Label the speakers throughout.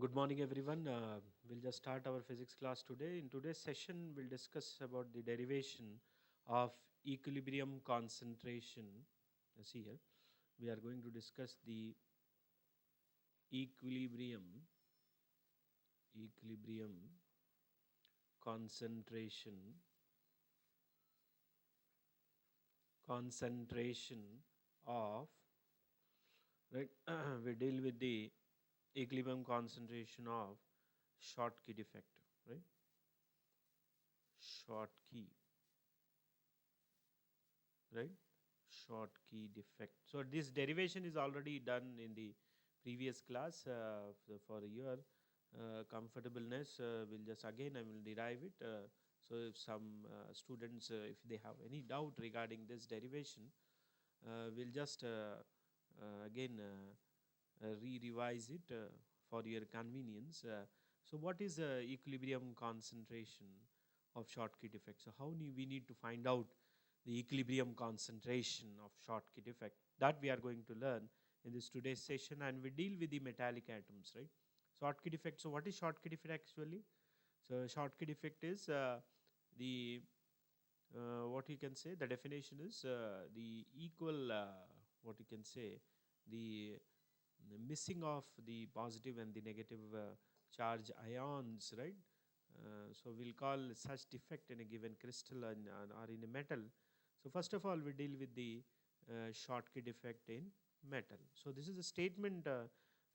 Speaker 1: Good morning, everyone. We'll just start our physics class today. In today's session, we'll discuss about the derivation of equilibrium concentration. See here, we are going to discuss the equilibrium concentration of, right. We deal with the equilibrium concentration of Schottky defect, right? Schottky, right? Schottky defect. So this derivation is already done in the previous class. For your comfortableness, we'll just again I will derive it. So if some students, if they have any doubt regarding this derivation, we'll just again re-revise it for your convenience. So what is equilibrium concentration of Schottky defect? So how we need to find out the equilibrium concentration of Schottky defect? That we are going to learn in this today's session, and we deal with the metallic atoms, right? Schottky defect. So what is Schottky defect actually? So Schottky defect is the what you can say, the definition is the equal what you can say, the missing of the positive and the negative charge ions, right? So we'll call such defect in a given crystal or in a metal. So first of all, we deal with the Schottky defect in metal. So this is a statement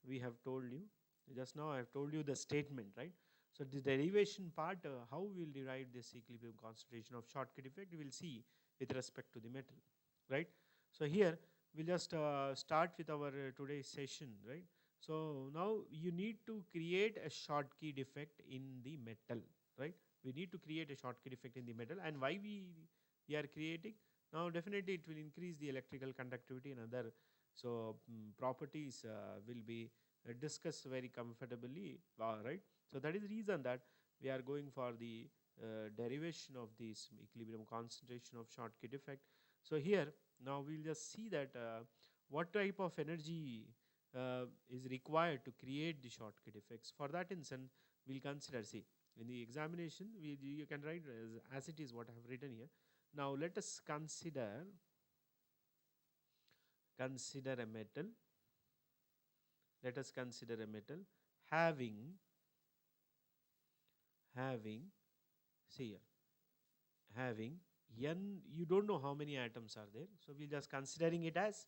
Speaker 1: we have told you. Just now I have told you the statement, right? So the derivation part, how we will derive this equilibrium concentration of Schottky defect, we will see with respect to the metal, right? So here we'll just start with our today's session, right? So now you need to create a Schottky defect in the metal, right? We need to create a Schottky defect in the metal, and why we are creating? Now definitely it will increase the electrical conductivity and other properties will be discussed very comfortably, right? So that is the reason that we are going for the derivation of this equilibrium concentration of Schottky defect. So here now we'll just see that what type of energy is required to create the Schottky defects. For that instance, we'll consider, see, in the examination, you can write as it is what I have written here. Now let us consider a metal. Let us consider a metal having see here, having n, you don't know how many atoms are there, so we're just considering it as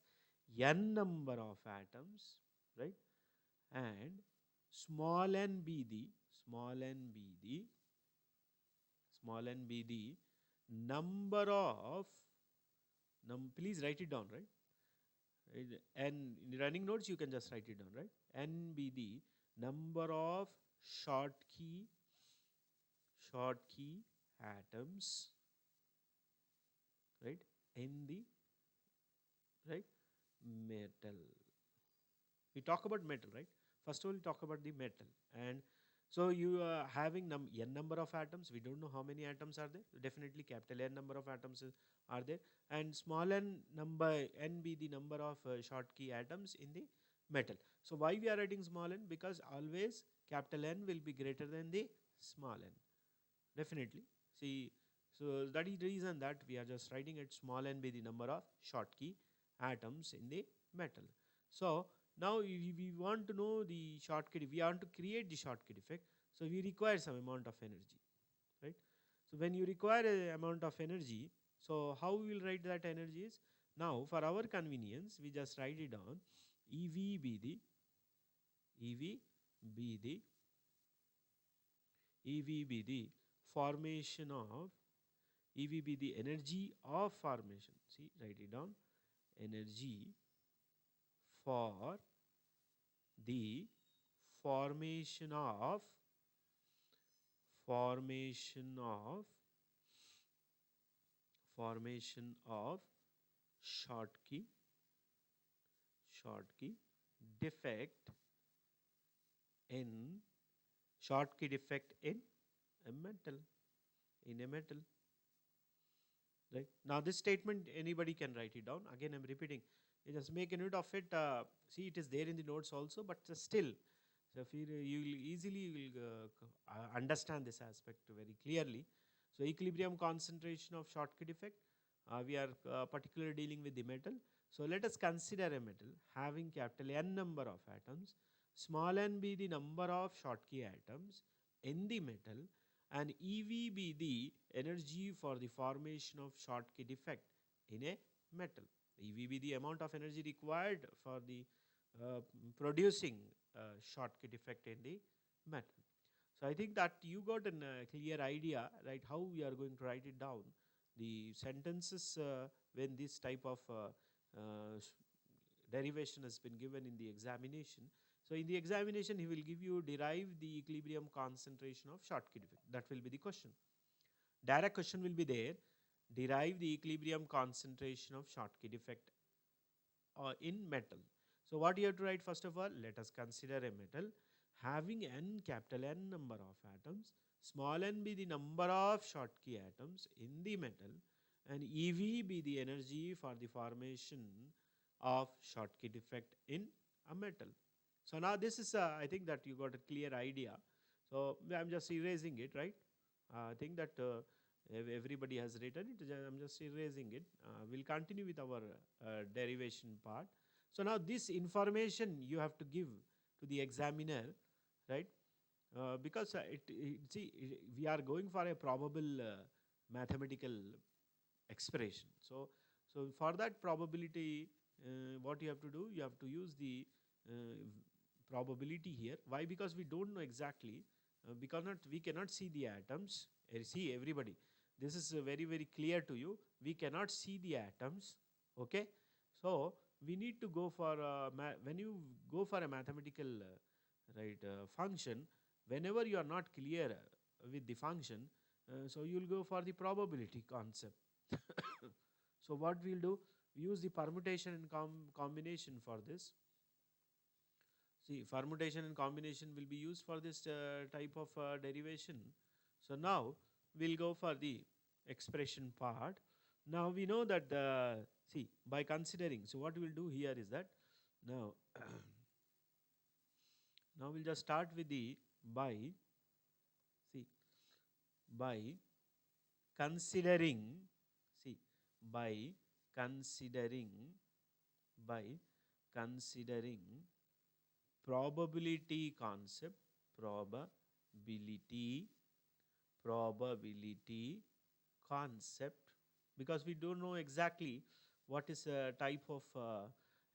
Speaker 1: n number of atoms, right? And small n be the small n be the number of please write it down, right? And in the running notes you can just write it down, right? N be the number of Schottky atoms, right, in the, right, metal. We talk about metal, right? First of all, we talk about the metal. And so you are having n number of atoms. We don't know how many atoms are there. Definitely capital N number of atoms are there. And small n number, n be the number of Schottky atoms in the metal. So why we are writing small n? Because always capital N will be greater than the small n. Definitely. See, so that is the reason that we are just writing it small n be the number of Schottky atoms in the metal. So now we want to know the Schottky, we want to create the Schottky defect. So we require some amount of energy, right? So when you require a amount of energy, so how we will write that energy is, now for our convenience, we just write it down. EV be the EV be the EV be the formation of, EV be the energy of formation. See, write it down. Energy for the formation of formation of formation of Schottky defect in Schottky defect in a metal, right? Now this statement anybody can write it down. Again I'm repeating, you just make a note of it. See, it is there in the notes also, but still, So if you will easily will understand this aspect very clearly. So equilibrium concentration of Schottky effect. We are particularly dealing with the metal. So let us consider a metal having capital N number of atoms, small n be the number of Schottky atoms in the metal, and EV be the energy for the formation of Schottky defect in a metal. EV be the amount of energy required for the producing Schottky defect in the metal. So I think that you got a clear idea, right, how we are going to write it down. The sentences when this type of derivation has been given in the examination. So in the examination, he will give you derive the equilibrium concentration of Schottky defect. That will be the question. Direct question will be there. Derive the equilibrium concentration of Schottky defect in metal. So what you have to write first of all, let us consider a metal having n capital N number of atoms, small n be the number of Schottky atoms in the metal, and EV be the energy for the formation of Schottky defect in a metal. So now this is, I think that you got a clear idea. So I'm just erasing it, right? I think that everybody has written it. I'm just erasing it. We'll continue with our derivation part. So now this information you have to give to the examiner, right? Because we are going for a probable mathematical expression. So for that probability, what you have to do, you have to use the probability here. Why? Because we don't know exactly, because we cannot see the atoms. See everybody, this is very clear to you. We cannot see the atoms, okay? So we need to go for when you go for a mathematical function, whenever you are not clear with the function, so you will go for the probability concept. So what we'll do, we use the permutation and combination for this. See, permutation and combination will be used for this type of derivation. So now we'll go for the expression part. Now we know that see, by considering, so what we'll do here is that now now we'll just start with the by considering, see, by considering probability concept, probability concept, because we don't know exactly what is a type of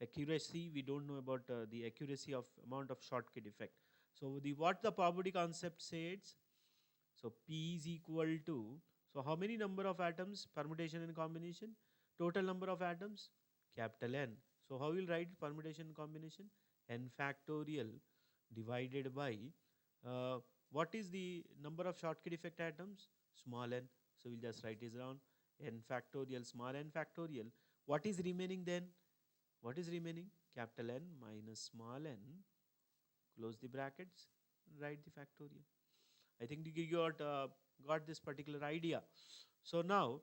Speaker 1: accuracy. We don't know about the accuracy of amount of Schottky effect. So what the probability concept says, so P is equal to, so how many number of atoms, permutation and combination? Total number of atoms, capital N. So how will write permutation and combination? N factorial divided by, what is the number of Schottky effect atoms? Small n. So we'll just write this down. N factorial, small n factorial. What is remaining then? What is remaining? Capital N minus small n. Close the brackets, write the factorial. I think you got this particular idea. So now,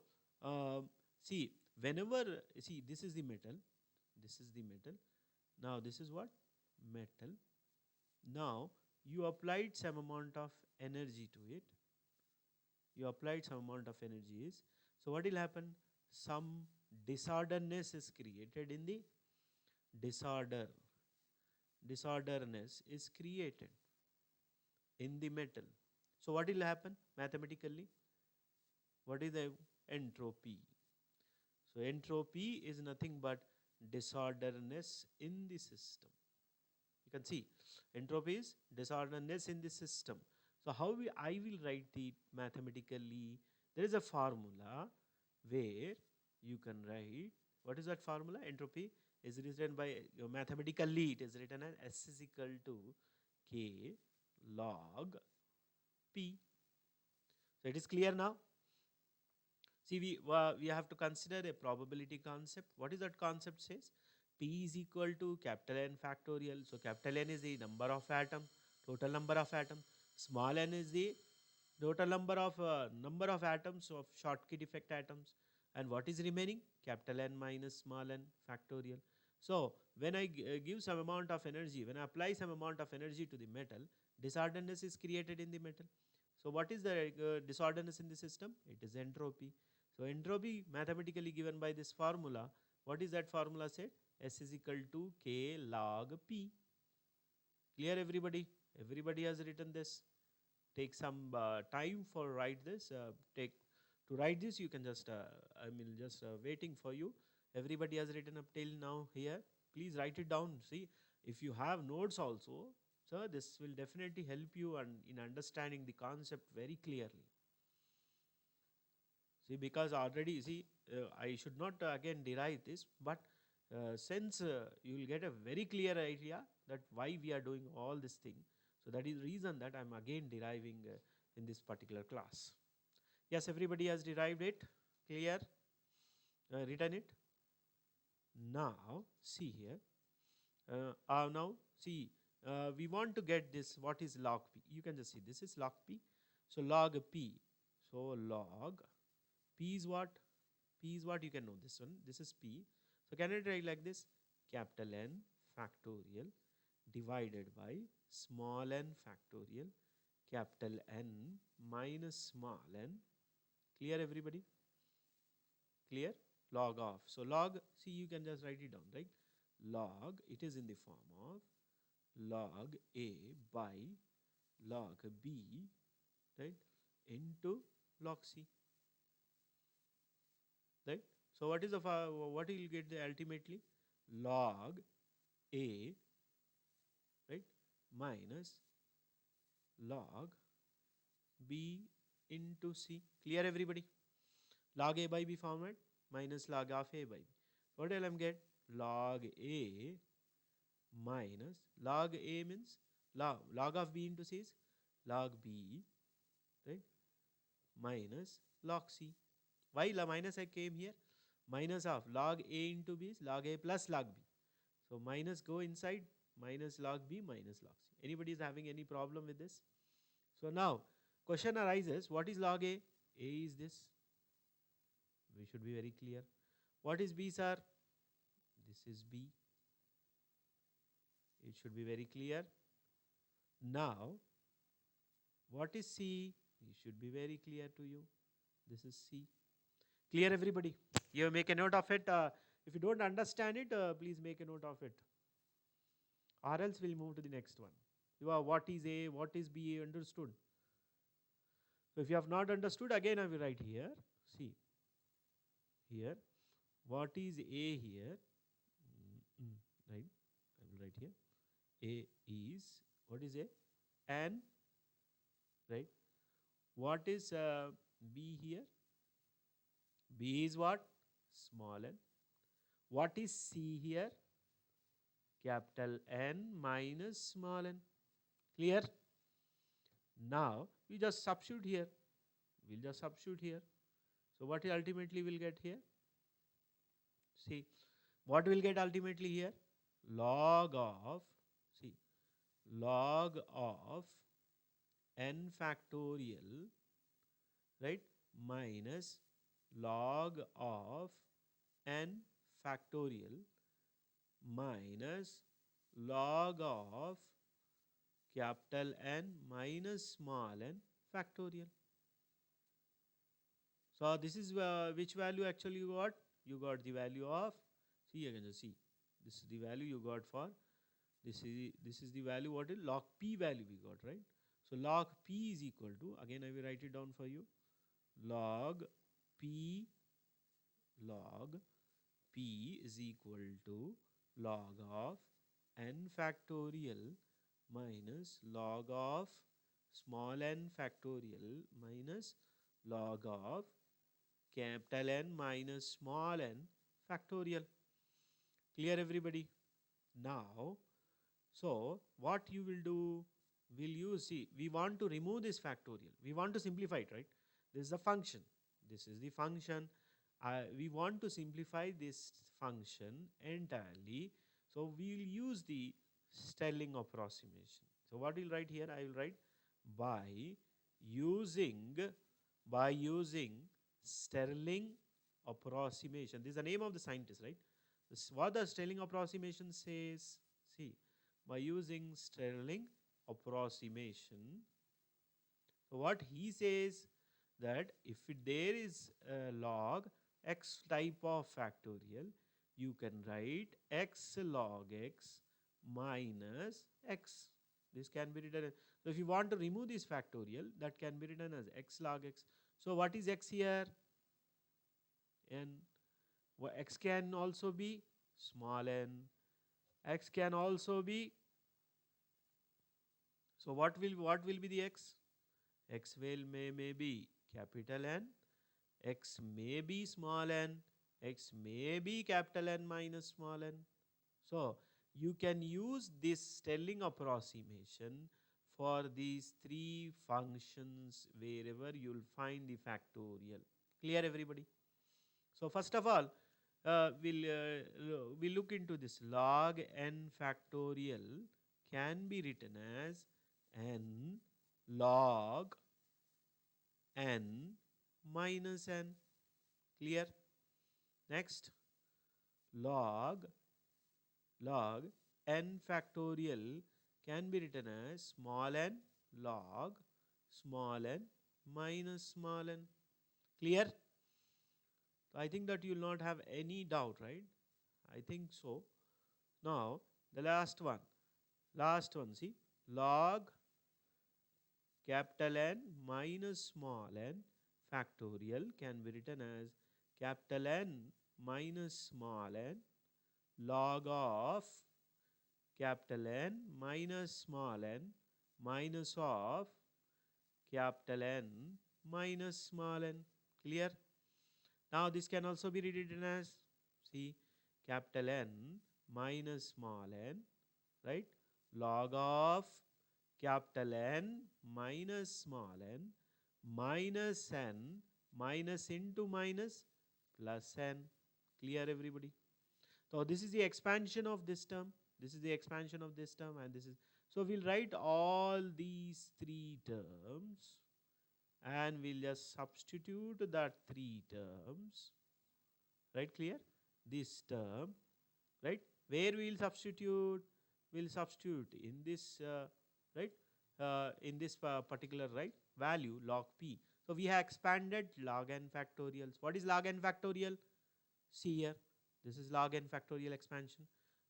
Speaker 1: see, whenever, see, this is the metal. Now this is what? Metal. Now you applied some amount of energy to it. So what will happen? Some disorderness is created in the disorderness is created in the metal. So what will happen mathematically? What is the entropy? So entropy is nothing but disorderness in the system. You can see entropy is disorderness in the system. So how I will write the mathematically? There is a formula where you can write, what is that formula? Entropy is written by mathematically, it is written as S is equal to K log P. So it is clear now. See, we have to consider a probability concept. What is that concept says? P is equal to capital N factorial. So capital N is the number of atom, total number of atom. Small n is the total number of atoms of Schottky defect atoms. And what is remaining? Capital N minus small n factorial. So when I give some amount of energy, when I apply some amount of energy to the metal, disorderness is created in the metal. So what is the disorderness in the system? It is entropy. So entropy mathematically given by this formula. What is that formula said? S is equal to K log P. Clear everybody? Everybody has written this. Take some time for write this. Take to write this. You can just just waiting for you. Everybody has written up till now here. Please write it down. See, if you have notes also, so this will definitely help you in understanding the concept very clearly. See, because already see, I should not again derive this, but since you will get a very clear idea that why we are doing all this thing. So that is the reason that I am again deriving in this particular class. Yes, everybody has derived it. Clear? Written it. Now see here. Now see, we want to get this. What is log p? You can just see this is log p. So log p. So log p is what? P is what? You can know this one. This is p. So can I write like this? Capital N factorial divided by small n factorial capital N minus small n. Clear everybody? Clear? Log of. So log, see, you can just write it down, right? Log, it is in the form of log A by log B, right, into log C, right? So what is the what will you get the ultimately? Log A, right, minus log B into C. Clear everybody? Log A by B format minus log of A by B. What will I get? Log A minus log A means log of B into C is log B, right, minus log C. Why minus I came here? Minus of log A into B is log A plus log B. So minus go inside, minus log B minus log C. Anybody is having any problem with this? So now question arises, what is log A? A is this. We should be very clear. What is B, sir? This is B. It should be very clear. Now, what is C? It should be very clear to you. This is C. Clear everybody? You make a note of it. If you don't understand it, please make a note of it. Or else we'll move to the next one. You are what is A, what is B, understood? So if you have not understood, again I will write here. See, here, what is A here? Right, I will write here. A is, what is A? N, right? What is B here? B is what? Small n. What is C here? Capital N minus small n. Clear? Now, we just substitute here. We'll just substitute here. So, what ultimately will get here? See, what will get ultimately here? Log of, see, log of n factorial, right, minus log of n factorial minus log of capital N minus small n factorial. So this is which value actually you got? You got the value of, see again, see, this is the value you got for, this is the value, what is log P value we got, right? So log P is equal to, again I will write it down for you, log P is equal to log of n factorial minus log of small n factorial minus log of capital N minus small n factorial. Clear everybody? Now, so what you will do, will you see, we want to remove this factorial. We want to simplify it, right? This is the function. This is the function. We want to simplify this function entirely. So we will use the Stirling approximation. So what will write here? I will write by using Stirling approximation. This is the name of the scientist, right? What the Stirling approximation says, see, by using Stirling approximation, so what he says that if there is a log x type of factorial, you can write x log x minus x. This can be written as, so if you want to remove this factorial, that can be written as x log x. So what is x here? N. X can also be small n. X can also be, so what will be the x? X may be capital N, x may be small n, x may be capital N minus small n. So you can use this Stirling approximation for these three functions wherever you will find the factorial. Clear, everybody? So first of all, we'll look into this. Log n factorial can be written as n log n minus n. Clear? Next, log n factorial can be written as small n log small n minus small n. Clear? I think that you will not have any doubt, right? I think so. Now, the last one, see, log capital N minus small n factorial can be written as capital N minus small n log of capital N minus small n minus of capital N minus small n. Clear? Now this can also be rewritten as, see, capital N minus small n, right, log of capital N minus small n minus n minus into minus plus n. Clear, everybody? So this is the expansion of this term, this is the expansion of this term, and this is, so we'll write all these three terms and we'll just substitute that three terms, right? Clear? This term, right? Where we'll substitute? We'll substitute in this, right? In this particular, right, value log p. So we have expanded log n factorials. What is log n factorial? See here, this is log n factorial expansion.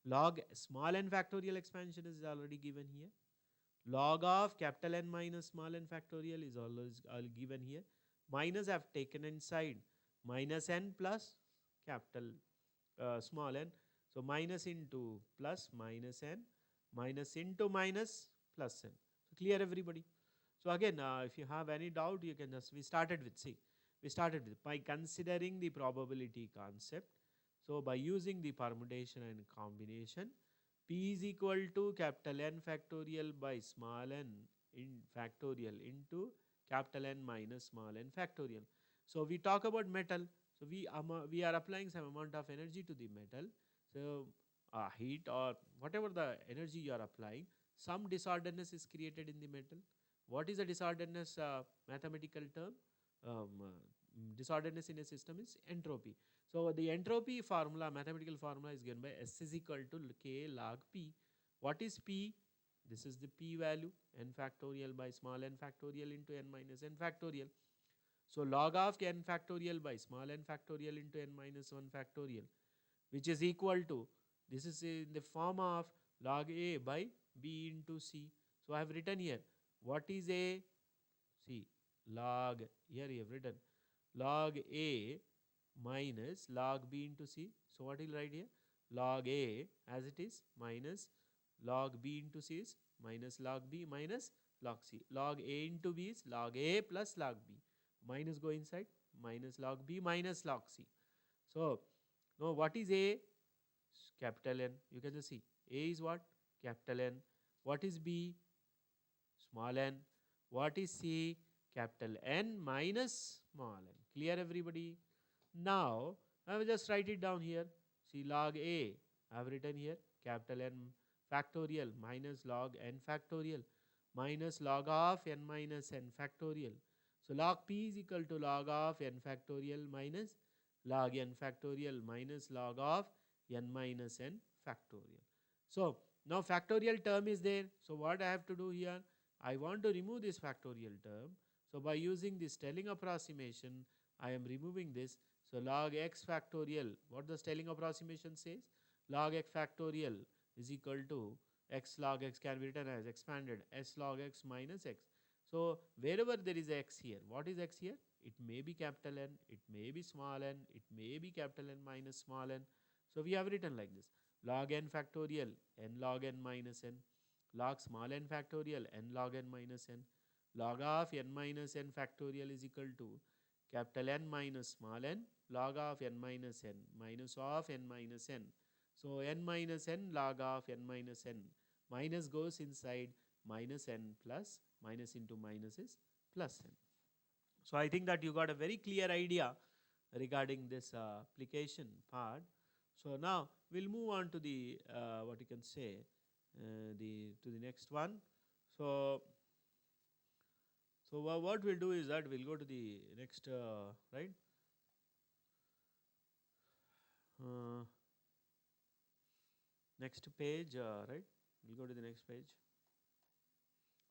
Speaker 1: Log small n factorial expansion is already given here. Log of capital N minus small n factorial is always given here. Minus I have taken inside minus n plus capital small n. So minus into plus minus n, minus into minus plus n. So clear, everybody? So again, if you have any doubt, you can just, we started with by considering the probability concept. So by using the permutation and combination, P is equal to capital N factorial by small n in factorial into capital N minus small n factorial. So we talk about metal. So we are applying some amount of energy to the metal. So heat or whatever the energy you are applying, some disorderness is created in the metal. What is a disorderness mathematical term? Disorderness in a system is entropy. So the entropy formula, mathematical formula, is given by S is equal to K log P. What is P? This is the P value, n factorial by small n factorial into n minus n factorial. So log of n factorial by small n factorial into n minus 1 factorial, which is equal to, this is in the form of log A by B into C. So I have written here, what is A? See, log, here you have written log A minus log B into C. So what will write here? Log A as it is minus log B into C is minus log B minus log C. Log A into B is log A plus log B. Minus go inside, minus log B minus log C. So now what is A? Capital N. You can just see A is what? Capital N. What is B? Small n. What is C? Capital N minus small n. Clear, everybody? Now I will just write it down here. See, log A I have written here, capital N factorial minus log n factorial minus log of n minus n factorial. So log P is equal to log of n factorial minus log n factorial minus log of n minus n factorial. So now factorial term is there. So what I have to do here? I want to remove this factorial term. So by using this Stirling approximation, I am removing this. So log x factorial, what the Stirling approximation says? Log x factorial is equal to x log x can be written as expanded s log x minus x. So wherever there is x here, what is x here? It may be capital N, it may be small n, it may be capital N minus small n. So we have written like this: log n factorial n log n minus n, log small n factorial n log n minus n, log of n minus n factorial is equal to capital N minus small n log of n minus n minus of n minus n. So n minus n log of n minus n, minus goes inside, minus n plus minus into minus is plus n. So I think that you got a very clear idea regarding this application part. So now we'll move on to the what you can say the next one. So what we'll do is that we'll go to the next right. Next page, right? We'll go to the next page,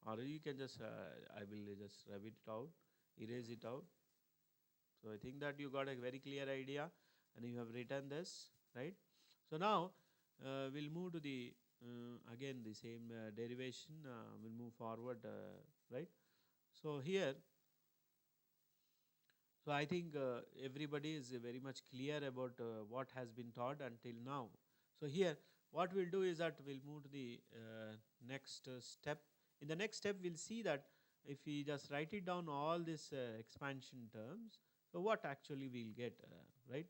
Speaker 1: or you can just I will just rub it out, erase it out. So I think that you got a very clear idea, and you have written this, right? So now we'll move to the again the same derivation. We'll move forward, right? So here, so I think everybody is very much clear about what has been taught until now. So here, what we'll do is that we'll move to the next step. In the next step, we'll see that if we just write it down all these expansion terms, so what actually we'll get, right?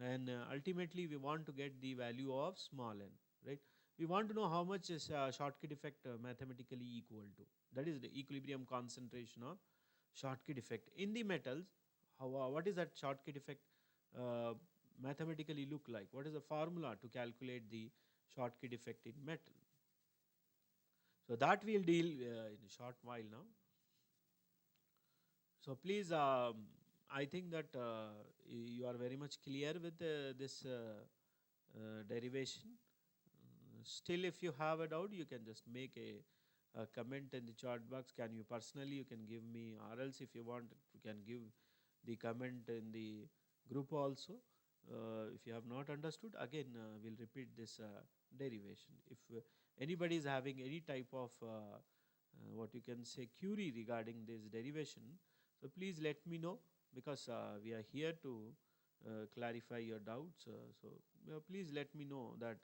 Speaker 1: And ultimately, we want to get the value of small n, right? We want to know how much is Schottky effect mathematically equal to. That is the equilibrium concentration of Schottky effect in the metals. What is that Schottky effect mathematically look like? What is the formula to calculate the Schottky effect in metal? So that we'll deal in a short while now. So please, I think that you are very much clear with this derivation. Still, if you have a doubt, you can just make a comment in the chat box. Can you personally, you can give me, or else if you want, you can give the comment in the group also. If you have not understood, again, we'll repeat this derivation. If anybody is having any type of what you can say query regarding this derivation, so please let me know, because we are here to clarify your doubts. So please let me know that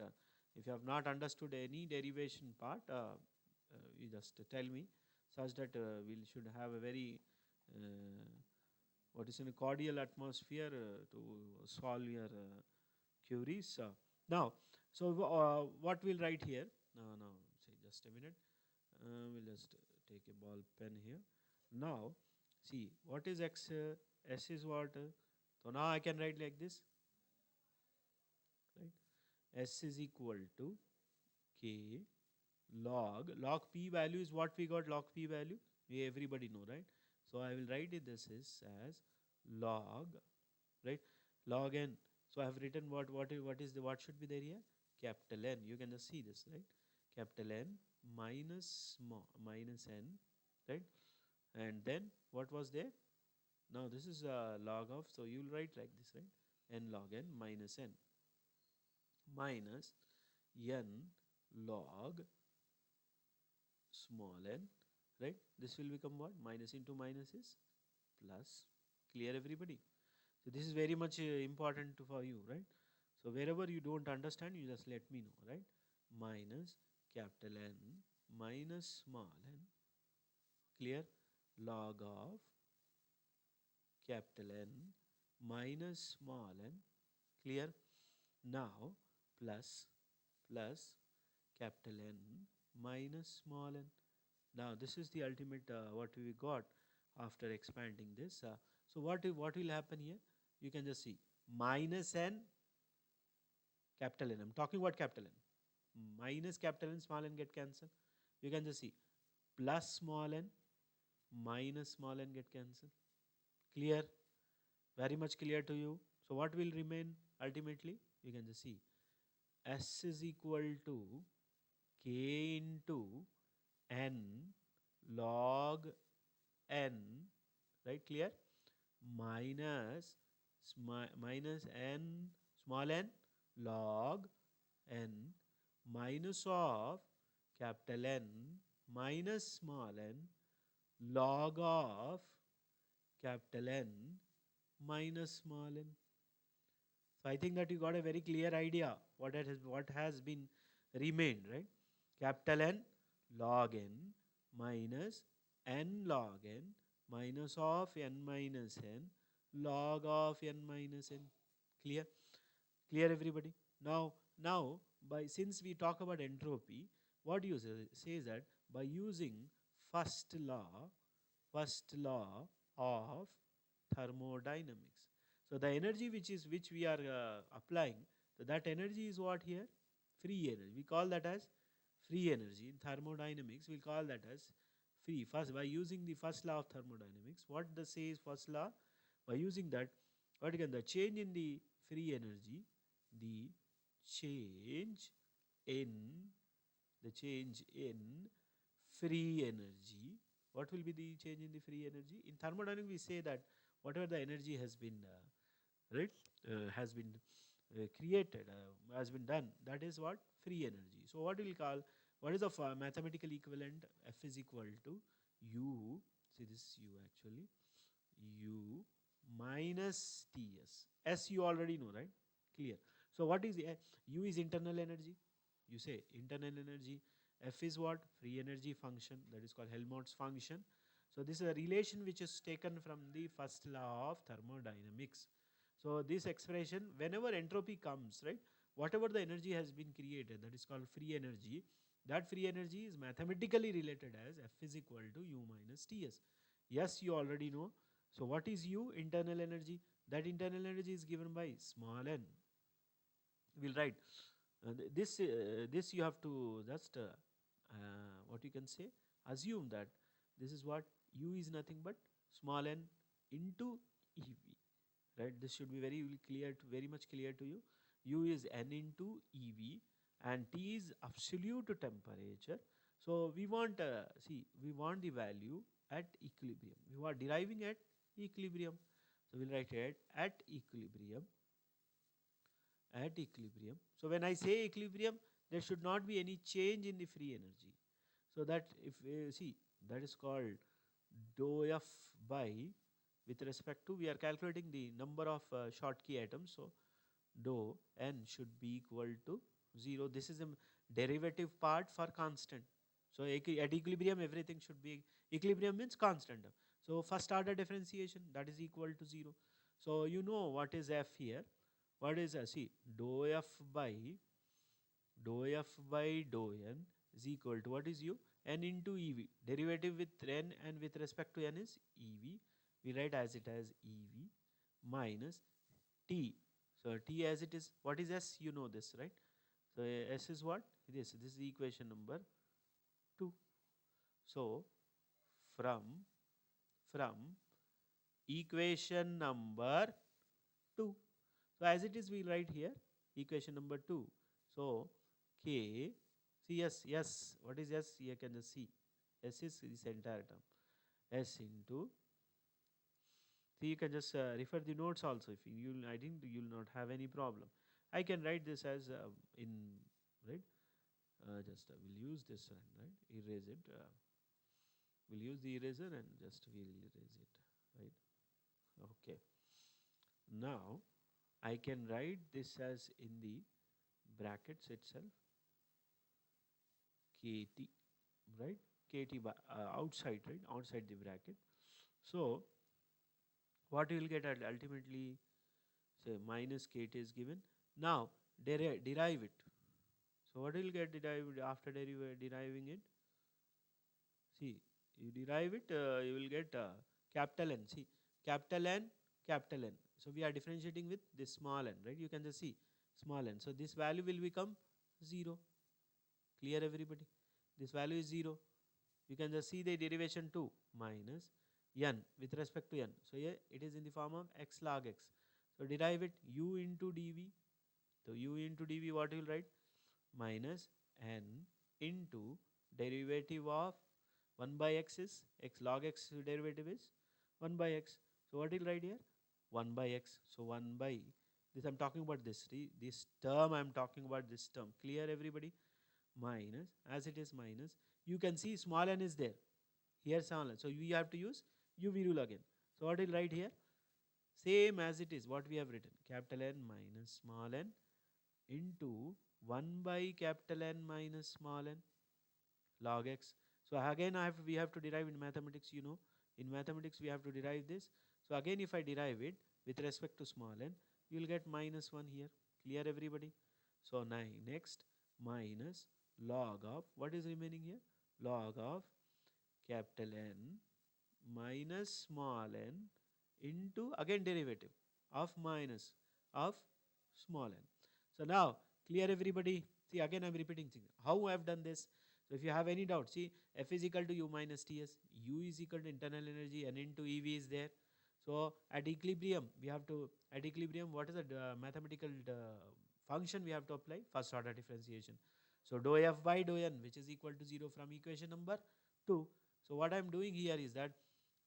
Speaker 1: if you have not understood any derivation part, you just tell me, such that we should have a very what is in a cordial atmosphere to solve your queries. Now, so what we'll write here? Now, say just a minute. We'll just take a ball pen here. Now, see what is x? S is what? So now I can write like this, right? S is equal to K log p value is what we got. Log p value we everybody know, right? So I will write it this is as log, right? Log n. So I have written what should be there here? Capital N. You can just see this, right? Capital N minus n, right? And then what was there? Now this is log of, so you will write like this, right? N log n minus n minus n log small n, right? This will become what? Minus into minus is plus. Clear, everybody? So this is very much important for you, right? So wherever you don't understand, you just let me know, right? Minus capital N minus small n, clear, log of capital N minus small n, clear. Now plus capital N minus small n. Now this is the ultimate what we got after expanding this. So what will happen here? You can just see minus n capital N. I'm talking about capital N. Minus capital N, small n get cancelled. You can just see plus small n minus small n get cancelled. Clear? Very much clear to you. So what will remain ultimately? you can just see S is equal to K into N log N, right? Clear? Minus N small n log N minus of capital N minus small n log of capital N minus small n. So I think that you got a very clear idea what has been remained, right? Capital N log n minus n log n minus of n minus n log of n minus n. Clear? Clear, everybody? Now, by since we talk about entropy, what you say is that by using first law, first law of thermodynamics. So the energy which we are applying, so that energy is what here? Free energy. We call that as free energy. In thermodynamics, we call that as free. First, by using the first law of thermodynamics, what the says first law? By using that, what again? The change in the free energy, the change in the change in free energy. What will be the change in the free energy? In thermodynamics, we say that whatever the energy has been right has been created, has been done, that is what? Free energy. So what we will call, what is the mathematical equivalent? F is equal to U, see this is U actually, U minus Ts. S you already know, right? Clear. So what is the U is internal energy. You say internal energy. F is what? Free energy function, that is called Helmholtz function. So this is a relation which is taken from the first law of thermodynamics. So this expression, whenever entropy comes, right, whatever the energy has been created, that is called free energy, that free energy is mathematically related as F is equal to U minus Ts. Yes, you already know. So what is U? Internal energy. That internal energy is given by small n. We'll write this you have to just what you can say, assume that this is what? U is nothing but small n into EV, right? This should be very much clear to you. U is n into EV and T is absolute temperature. So we want we want the value at equilibrium. We are deriving at equilibrium. So we'll write it at equilibrium. At equilibrium. So when I say equilibrium, there should not be any change in the free energy. So that if see, that is called dou F by, with respect to, we are calculating the number of Schottky atoms. So dou n should be equal to 0. This is a derivative part for constant. So at equilibrium, everything should be, equilibrium means constant. So first order differentiation, that is equal to 0. So you know what is F here. What is see, dou F by dou n is equal to, what is U? N into EV. Derivative with n and with respect to n is EV. We write as it as EV minus T. So T as it is. What is S? You know this, right? So S is what? This is the equation number 2. So from equation number 2. So as it is, we write here equation number 2. So K, see yes, what is S? You can just see. S is this entire term. S into, see, you can just refer the notes also. If you, I think you'll not have any problem. I can write this as in, right? Just we'll use this one, right? Erase it. We'll use the eraser and just we'll erase it, right? Okay. Now I can write this as in the brackets itself, KT, right? KT by, outside, right? Outside the bracket. So what you will get at ultimately, say minus KT is given. Now derive it. So what will get derived after deriving it? See, you derive it, you will get capital N. See, capital N, capital N. So we are differentiating with this small n, right? You can just see small n. So this value will become 0. Clear, everybody? This value is 0. You can just see the derivation 2 minus n with respect to n. So here it is in the form of x log x. So derive it, U into dV. So u into dv, what you will write? Minus n into derivative of 1 by x is x log x derivative is 1 by x. So what you will write here? 1 by x. So 1 by this, I'm talking about this. This term, I'm talking about this term. Clear, everybody? Minus, as it is minus. You can see small n is there. Here small n. So we have to use UV rule again. So what will write here? Same as it is what we have written. Capital N minus small n into 1 by capital N minus small n log x. So again we have to derive in mathematics, you know. In mathematics we have to derive this. So again if I derive it with respect to small n, you will get minus 1 here. Clear, everybody? So next minus log of, what is remaining here? Log of capital N minus small n into again derivative of minus of small n. So now clear, everybody? See, again I'm repeating things. How I have done this? So if you have any doubt, see, F is equal to U minus Ts. U is equal to internal energy, N into EV is there. So at equilibrium, we have to, at equilibrium, what is the mathematical function we have to apply? First order differentiation. So dou F by dou N, which is equal to 0 from equation number 2. So what I am doing here is that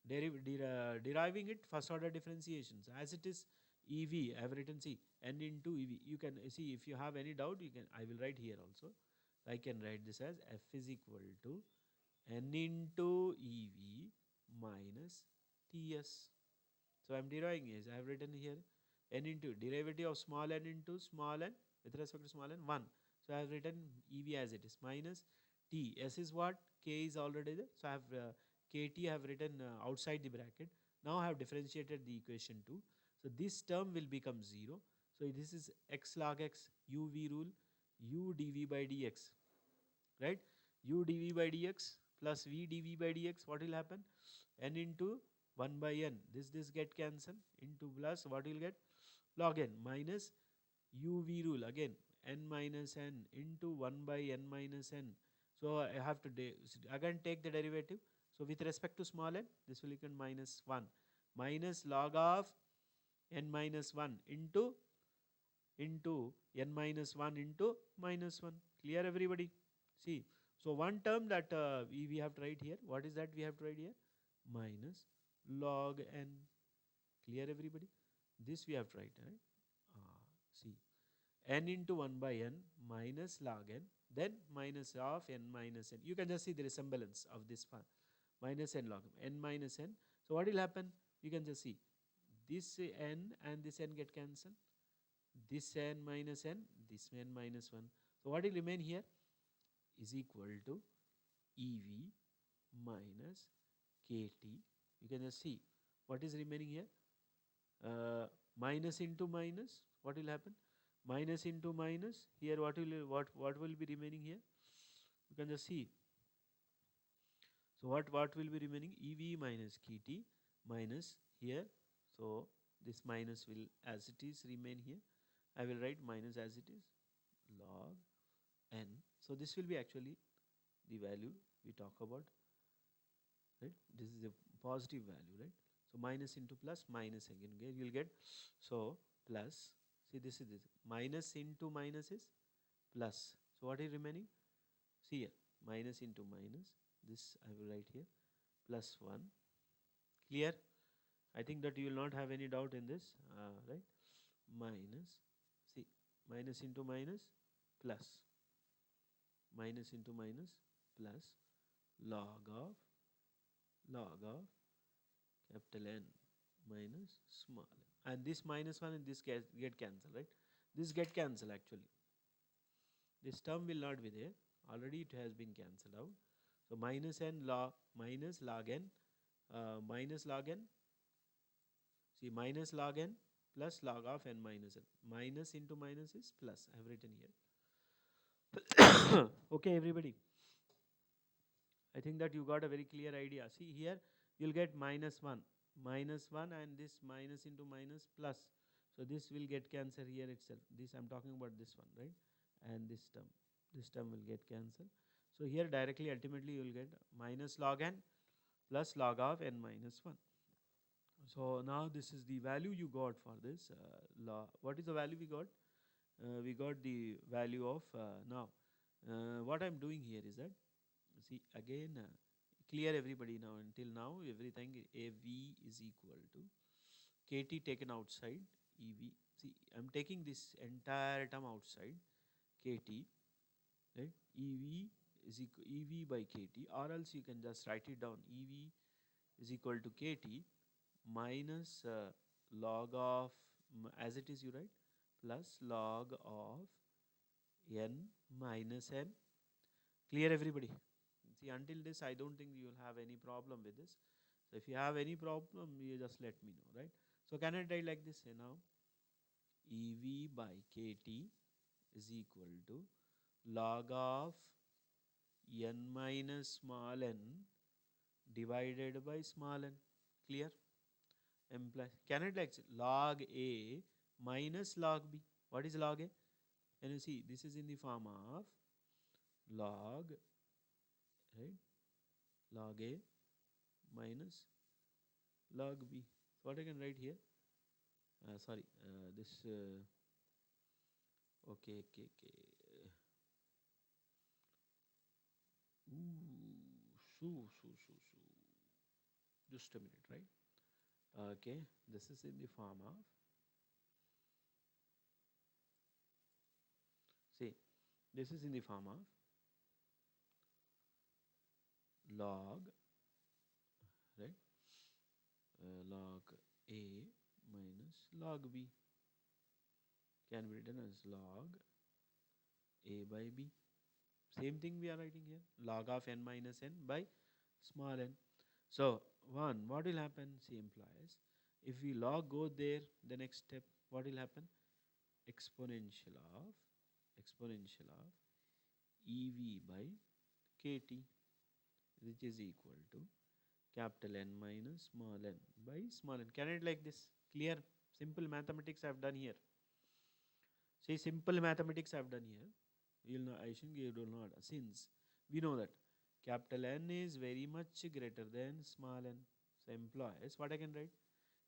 Speaker 1: deriving it first order differentiations. As it is EV, I have written, see, N into EV. You can see, if you have any doubt, you can, I will write here also. I can write this as F is equal to N into EV minus Ts. So I am deriving is, I have written here N into derivative of small n into small n with respect to small n 1. So I have written EV as it is minus T. S is what? K is already there. So I have KT I have written outside the bracket. Now I have differentiated the equation 2. So this term will become 0. So this is x log x UV rule u dv by dx, right? U dv by dx plus v dv by dx, what will happen? N into 1 by n, this get cancelled, into plus what will get? Log n minus uv rule again, n minus n into 1 by n minus n. So I have to again take the derivative. So with respect to small n, this will become minus 1 minus log of n minus 1 into n minus 1 into minus 1. Clear, everybody? See, so one term that we have to write here. What is that we have to write here? Minus log n. Clear, everybody? This we have to write, right? See, n into 1 by n minus log n, then minus of n minus n. You can just see the resemblance of this one. Minus n log n minus n. So what will happen? You can just see this n and this n get cancelled. This n minus n, this n minus 1. So what will remain here is equal to EV minus KT. You can just see what is remaining here. Minus into minus, what will happen? Minus into minus, here what will be remaining here? You can just see. So what will be remaining? EV minus KT minus here. So this minus will as it is remain here. I will write minus as it is log n. So this will be actually the value we talk about, right? This is a positive value, right? So minus into plus, minus again, you will get, so plus, see this is this, minus into minus is plus. So what is remaining? See here, minus into minus, this I will write here, plus 1. Clear? I think that you will not have any doubt in this, right? Minus, see, minus into minus, plus, minus into minus, plus, log of capital N minus small n. And this minus 1 and this get cancelled, right? This get cancelled actually. This term will not be there. Already it has been cancelled out. So minus n log minus log n minus log n. See, minus log n plus log of n minus n. Minus into minus is plus. I have written here. Okay, everybody. I think that you got a very clear idea. See here, you'll get minus 1 and this minus into minus plus. So this will get cancelled here itself. This I'm talking about this one, right? And this term will get cancelled. So here directly ultimately you will get minus log n plus log of n minus 1. So now this is the value you got for this law. What is the value we got? we got the value of now. What I'm doing here is that, see again, clear everybody now. Until now, everything AV is equal to KT taken outside EV. See, I'm taking this entire term outside KT, right? EV is equal EV by KT, or else you can just write it down. EV is equal to KT minus log of, as it is you write, plus log of n minus n. Clear everybody? See, until this, I don't think you will have any problem with this. So if you have any problem, you just let me know, right? So can I write like this? Say now, EV by KT is equal to log of n minus small n divided by small n. Clear? Implies, can it like log A minus log B? What is log A? And you see, this is in the form of log, right? Log A minus log B. So what I can write here? Sorry, this. Okay, okay, okay. So. Just a minute, right? Okay, this is in the form of. See, this is in the form of log, right? Log A minus log B can be written as log A by B. Same thing we are writing here, log of n minus n by small n. So one, what will happen? See, implies if we log go there, the next step, what will happen? Exponential of EV by KT, which is equal to capital N minus small n by small n. Can it like this? Clear? Simple mathematics I have done here. See, simple mathematics I have done here. You'll know, I think you will not, since we know that capital N is very much greater than small n. So implies what I can write?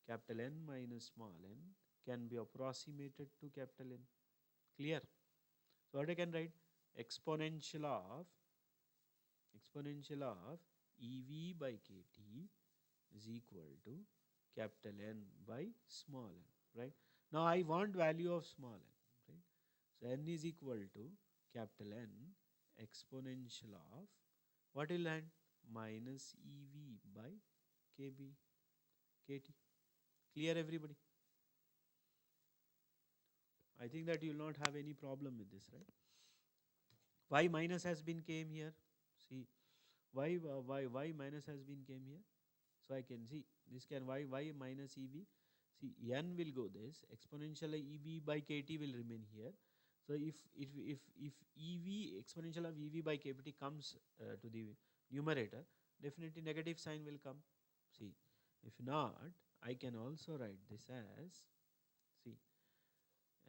Speaker 1: Capital N minus small n can be approximated to capital N. Clear? So what I can write? Exponential of EV by KT is equal to capital N by small n, right? Now I want value of small n, right? So n is equal to capital N exponential of, what will end? Minus EV by KT. Clear everybody? I think that you will not have any problem with this, right? Why minus has been came here? See, why minus has been came here? So I can see this can y minus EV. See, n will go this, exponential EV by KT will remain here. So if EV exponential of EV by KT comes to the numerator, definitely negative sign will come. See, if not, I can also write this as, see,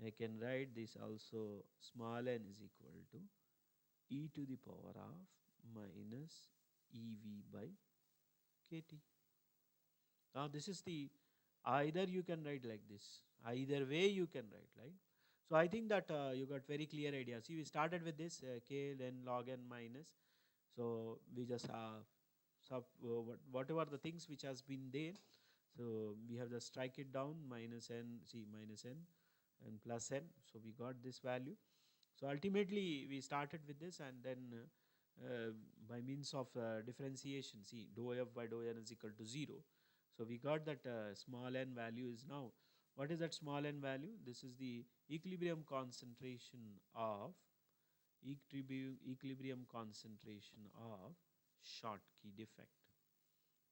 Speaker 1: I can write this also, small n is equal to e to the power of minus EV by KT. Now this is the, either you can write like this, either way you can write, right? So I think that you got very clear idea. See, we started with this k, then log n minus. So we just whatever the things which has been there. So we have just strike it down, minus n, see, minus n and plus n. So we got this value. So ultimately we started with this, and then by means of differentiation, see, dou f by dou n is equal to 0. So we got that small n value is now, what is that small n value? This is the equilibrium concentration of Schottky defect.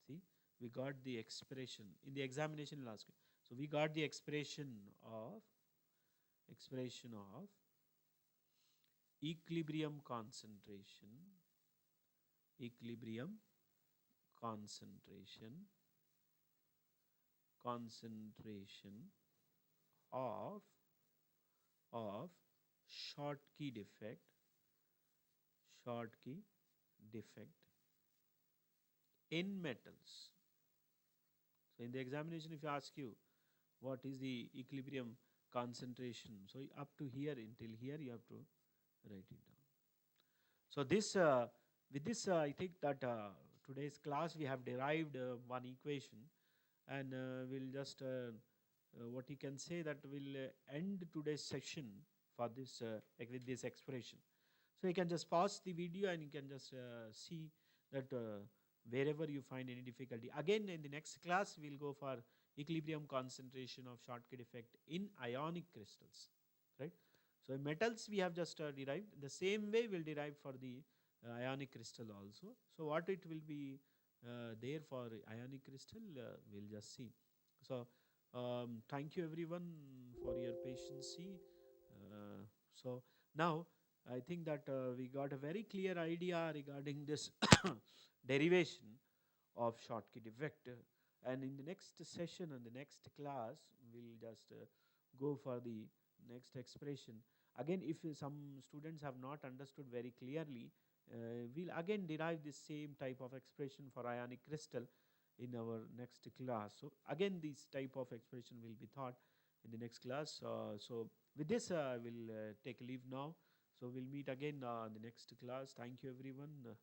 Speaker 1: See, we got the expression in the examination last week. So we got the expression of equilibrium concentration of Schottky defect in metals. So in the examination, if you ask you what is the equilibrium concentration. So up to here, until here, you have to write it down. So this, with this, I think that today's class we have derived one equation, and we'll just what you can say that we'll end today's session for this with this expression. So you can just pause the video and you can just see that wherever you find any difficulty. Again, in the next class, we'll go for equilibrium concentration of Schottky effect in ionic crystals, right? So in metals we have just derived. The same way we'll derive for the ionic crystal also. So what it will be there for ionic crystal, we'll just see. So thank you everyone for your patience. So now I think that we got a very clear idea regarding this derivation of Schottky effect. And in the next session and the next class, we'll just go for the next expression. Again, if some students have not understood very clearly, we'll again derive the same type of expression for ionic crystal in our next class. So again, this type of expression will be taught in the next class. So with this, I will take leave now. So we'll meet again in the next class. Thank you, everyone.